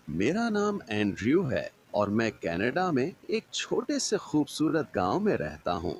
मेरा नाम एंड्रयू है और मैं कनाडा में एक छोटे से खूबसूरत गांव में रहता हूं।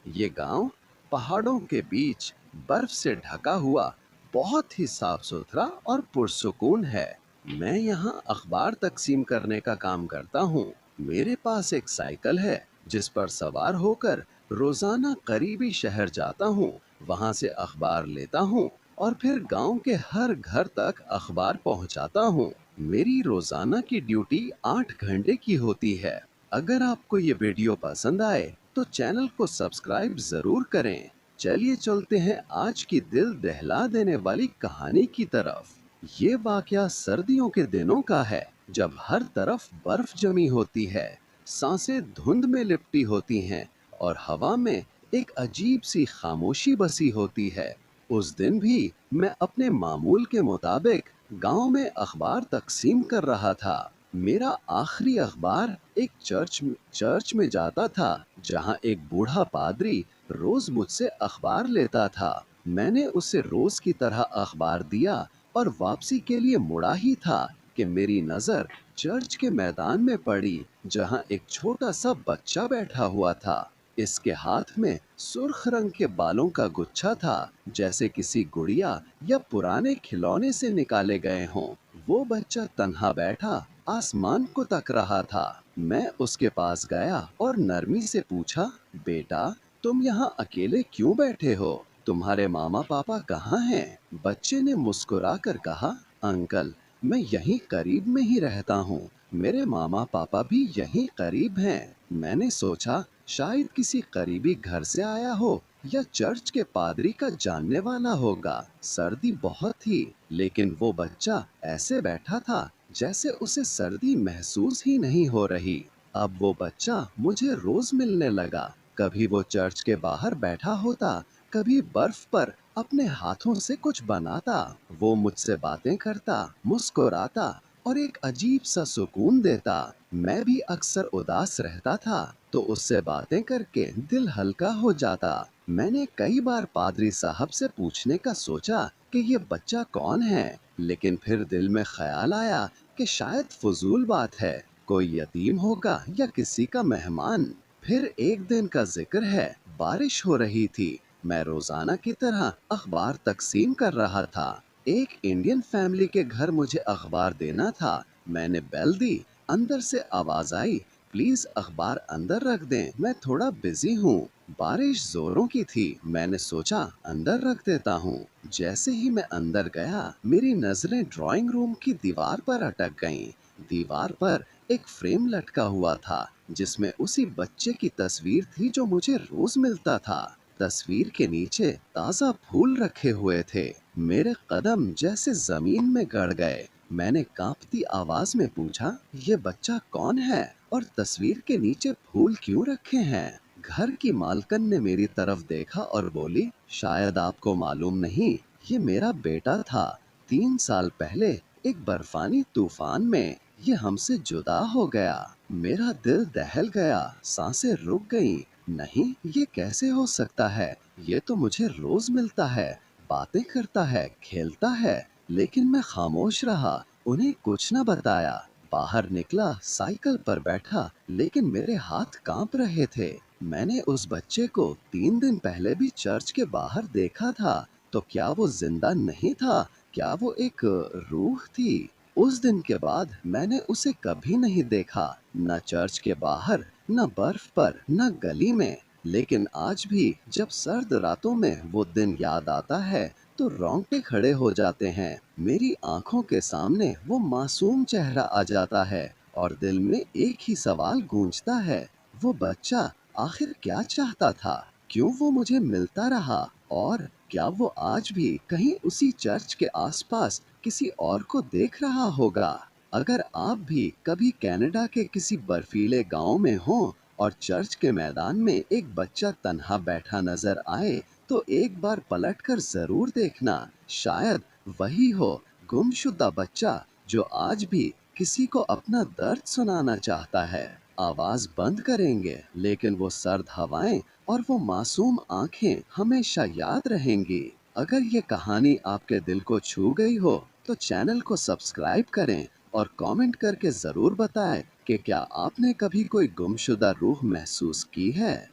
ये गांव पहाड़ों के बीच बर्फ से ढका हुआ बहुत ही साफ सुथरा और पुरसुकून है। मैं यहाँ अखबार तकसीम करने का काम करता हूँ। मेरे पास एक साइकिल है जिस पर सवार होकर रोजाना करीबी शहर जाता हूँ। वहाँ से अखबार लेता हूँ और फिर गांव के हर घर तक अखबार पहुँचाता हूँ। मेरी रोजाना की ड्यूटी 8 घंटे की होती है। अगर आपको ये वीडियो पसंद आए तो चैनल को सब्सक्राइब जरूर करें। चलिए चलते हैं आज की दिल दहला देने वाली कहानी की तरफ। ये वाकया सर्दियों के दिनों का है, जब हर तरफ बर्फ जमी होती है, सांसें धुंध में लिपटी होती हैं और हवा में एक अजीब सी खामोशी बसी होती है। उस दिन भी मैं अपने मामूल के मुताबिक गांव में अखबार तकसीम कर रहा था। मेरा आखिरी अखबार एक चर्च में जाता था, जहां एक बूढ़ा पादरी रोज मुझसे अखबार लेता था। मैंने उसे रोज की तरह अखबार दिया और वापसी के लिए मुड़ा ही था कि मेरी नजर चर्च के मैदान में पड़ी, जहां एक छोटा सा बच्चा बैठा हुआ था। इसके हाथ में सुर्ख रंग के बालों का गुच्छा था, जैसे किसी गुड़िया या पुराने खिलौने से निकाले गए हों। वो बच्चा तन्हा बैठा आसमान को तक रहा था। मैं उसके पास गया और नरमी से पूछा, बेटा, तुम यहाँ अकेले क्यों बैठे हो? तुम्हारे मामा पापा कहाँ हैं? बच्चे ने मुस्कुराकर कहा, अंकल, मैं यहीं करीब में ही रहता हूँ। मेरे मामा पापा भी यहीं करीब हैं। मैंने सोचा शायद किसी करीबी घर से आया हो या चर्च के पादरी का जानने वाला होगा। सर्दी बहुत थी, लेकिन वो बच्चा ऐसे बैठा था जैसे उसे सर्दी महसूस ही नहीं हो रही। अब वो बच्चा मुझे रोज मिलने लगा। कभी वो चर्च के बाहर बैठा होता, कभी बर्फ पर अपने हाथों से कुछ बनाता। वो मुझसे बातें करता, मुस्कुराता और एक अजीब सा सुकून देता। मैं भी अक्सर उदास रहता था तो उससे बातें करके दिल हल्का हो जाता। मैंने कई बार पादरी साहब से पूछने का सोचा कि ये बच्चा कौन है, लेकिन फिर दिल में ख्याल आया कि शायद फजूल बात है, कोई यतीम होगा या किसी का मेहमान। फिर एक दिन का जिक्र है, बारिश हो रही थी। मैं रोजाना की तरह अखबार तकसीम कर रहा था। एक इंडियन फैमिली के घर मुझे अखबार देना था। मैंने बेल दी। अंदर से आवाज आई, प्लीज अखबार अंदर रख दें, मैं थोड़ा बिजी हूँ। बारिश जोरों की थी। मैंने सोचा अंदर रख देता हूँ। जैसे ही मैं अंदर गया, मेरी नजरें ड्राइंग रूम की दीवार पर अटक गईं। दीवार पर एक फ्रेम लटका हुआ था, जिसमें उसी बच्चे की तस्वीर थी जो मुझे रोज मिलता था। तस्वीर के नीचे ताजा फूल रखे हुए थे। मेरे कदम जैसे जमीन में गड़ गए। मैंने कांपती आवाज में पूछा, ये बच्चा कौन है और तस्वीर के नीचे फूल क्यों रखे हैं? घर की मालकन ने मेरी तरफ देखा और बोली, शायद आपको मालूम नहीं, ये मेरा बेटा था। 3 साल पहले एक बर्फानी तूफान में ये हमसे जुदा हो गया। मेरा दिल दहल गया, सांसें रुक गईं। नहीं, ये कैसे हो सकता है? ये तो मुझे रोज मिलता है, बातें करता है, खेलता है। लेकिन मैं खामोश रहा, उन्हें कुछ न बताया। बाहर निकला, साइकिल पर बैठा, लेकिन मेरे हाथ कांप रहे थे। मैंने उस बच्चे को 3 दिन पहले भी चर्च के बाहर देखा था। तो क्या वो जिंदा नहीं था? क्या वो एक रूह थी? उस दिन के बाद मैंने उसे कभी नहीं देखा, न चर्च के बाहर, न बर्फ पर, न गली में। लेकिन आज भी जब सर्द रातों में वो दिन याद आता है तो रोंगटे खड़े हो जाते हैं। मेरी आंखों के सामने वो मासूम चेहरा आ जाता है और दिल में एक ही सवाल गूंजता है, वो बच्चा आखिर क्या चाहता था? क्यों वो मुझे मिलता रहा? और क्या वो आज भी कहीं उसी चर्च के आसपास किसी और को देख रहा होगा? अगर आप भी कभी कनाडा के किसी बर्फीले गांव में हो और चर्च के मैदान में एक बच्चा तन्हा बैठा नजर आए, तो एक बार पलटकर जरूर देखना। शायद वही हो, गुमशुदा बच्चा जो आज भी किसी को अपना दर्द सुनाना चाहता है। आवाज बंद करेंगे, लेकिन वो सर्द हवाएं और वो मासूम आंखें हमेशा याद रहेंगी। अगर ये कहानी आपके दिल को छू गई हो तो चैनल को सब्सक्राइब करें اور کامنٹ کر کے ضرور بتائیں کہ کیا آپ نے کبھی کوئی گمشدہ روح محسوس کی ہے۔